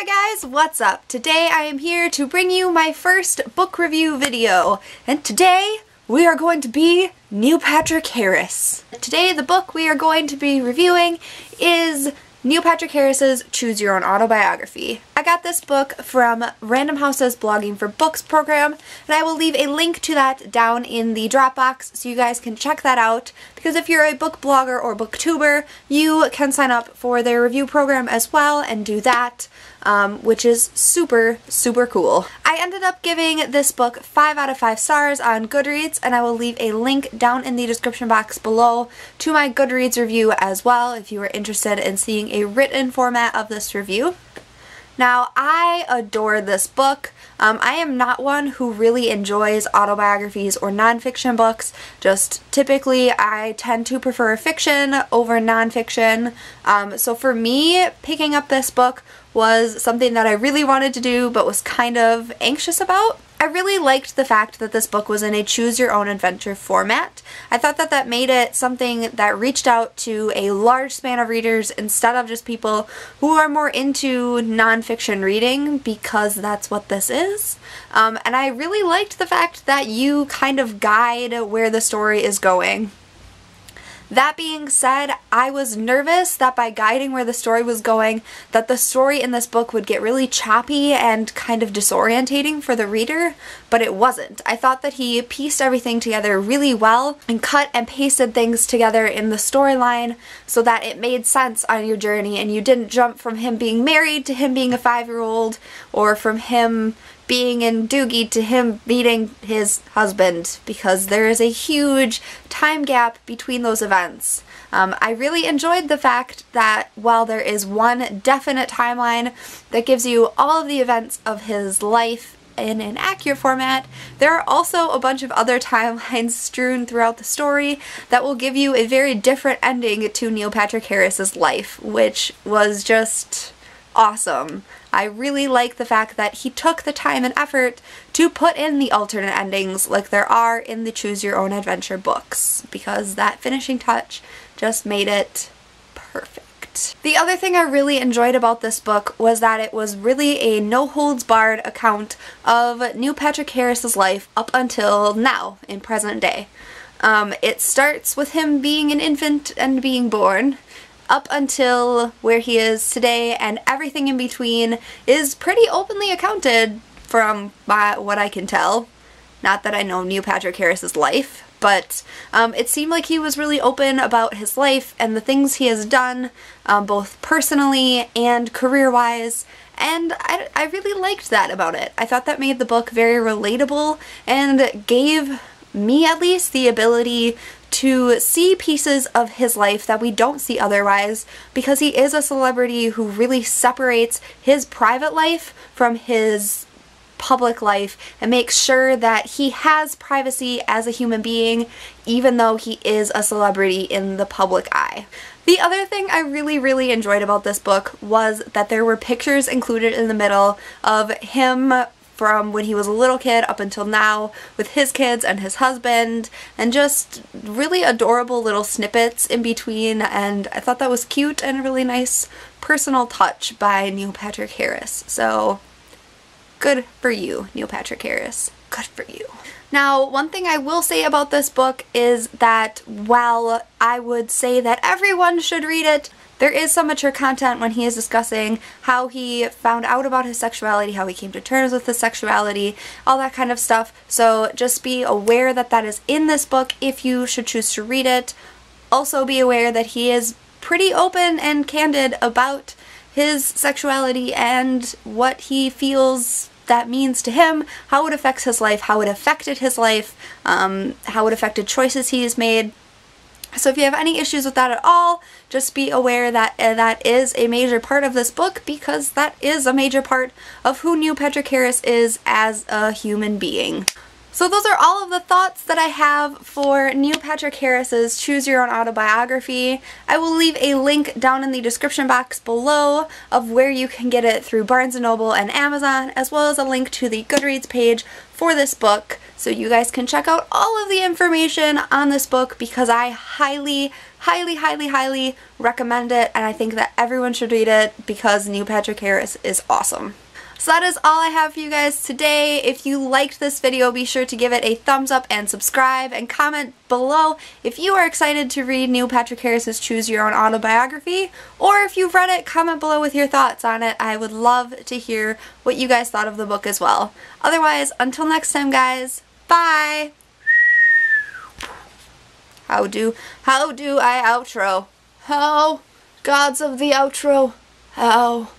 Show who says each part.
Speaker 1: Hi guys, what's up? Today I am here to bring you my first book review video, and today we are going to be Neil Patrick Harris. Today the book we are going to be reviewing is Neil Patrick Harris's Choose Your Own Autobiography. I got this book from Random House's Blogging for Books program, and I will leave a link to that down in the Dropbox so you guys can check that out, because if you're a book blogger or booktuber, you can sign up for their review program as well and do that, which is super, super cool. I ended up giving this book 5 out of 5 stars on Goodreads, and I will leave a link down in the description box below to my Goodreads review as well if you are interested in seeing a written format of this review. Now, I adore this book. I am not one who really enjoys autobiographies or nonfiction books. Just typically, I tend to prefer fiction over nonfiction. So for me, picking up this book was something that I really wanted to do but was kind of anxious about. I really liked the fact that this book was in a choose your own adventure format. I thought that that made it something that reached out to a large span of readers instead of just people who are more into nonfiction reading, because that's what this is. And I really liked the fact that you kind of guide where the story is going. That being said, I was nervous that by guiding where the story was going, that the story in this book would get really choppy and kind of disorientating for the reader, but it wasn't. I thought that he pieced everything together really well and cut and pasted things together in the storyline so that it made sense on your journey and you didn't jump from him being married to him being a 5-year-old, or from him being in Doogie to him meeting his husband, because there is a huge time gap between those events. I really enjoyed the fact that while there is one definite timeline that gives you all of the events of his life in an accurate format, there are also a bunch of other timelines strewn throughout the story that will give you a very different ending to Neil Patrick Harris's life, which was just awesome. I really like the fact that he took the time and effort to put in the alternate endings like there are in the Choose Your Own Adventure books, because that finishing touch just made it perfect. The other thing I really enjoyed about this book was that it was really a no-holds-barred account of Neil Patrick Harris's life up until now, in present day. It starts with him being an infant and being born, up until where he is today, and everything in between is pretty openly accounted from what I can tell. Not that I know Neil Patrick Harris's life, but it seemed like he was really open about his life and the things he has done, both personally and career-wise, and I really liked that about it. I thought that made the book very relatable and gave me, at least, the ability to see pieces of his life that we don't see otherwise, because he is a celebrity who really separates his private life from his public life and makes sure that he has privacy as a human being, even though he is a celebrity in the public eye. The other thing I really enjoyed about this book was that there were pictures included in the middle of him from when he was a little kid up until now, with his kids and his husband, and just really adorable little snippets in between, and I thought that was cute and a really nice personal touch by Neil Patrick Harris. So good for you, Neil Patrick Harris. Good for you. Now, one thing I will say about this book is that while I would say that everyone should read it, there is some mature content when he is discussing how he found out about his sexuality, how he came to terms with his sexuality, all that kind of stuff. So just be aware that that is in this book if you should choose to read it. Also be aware that he is pretty open and candid about his sexuality and what he feels that means to him, how it affects his life, how it affected his life, how it affected choices he's made. So if you have any issues with that at all, just be aware that that is a major part of this book, because that is a major part of who Neil Patrick Harris is as a human being. So those are all of the thoughts that I have for Neil Patrick Harris's Choose Your Own Autobiography. I will leave a link down in the description box below of where you can get it through Barnes & Noble and Amazon, as well as a link to the Goodreads page for this book, so you guys can check out all of the information on this book, because I highly recommend it, and I think that everyone should read it because Neil Patrick Harris is awesome. So that is all I have for you guys today. If you liked this video, be sure to give it a thumbs up and subscribe, and comment below if you are excited to read Neil Patrick Harris's Choose Your Own Autobiography, or if you've read it, comment below with your thoughts on it. I would love to hear what you guys thought of the book as well. Otherwise, until next time guys, bye! How do I outro? How? Gods of the outro. How?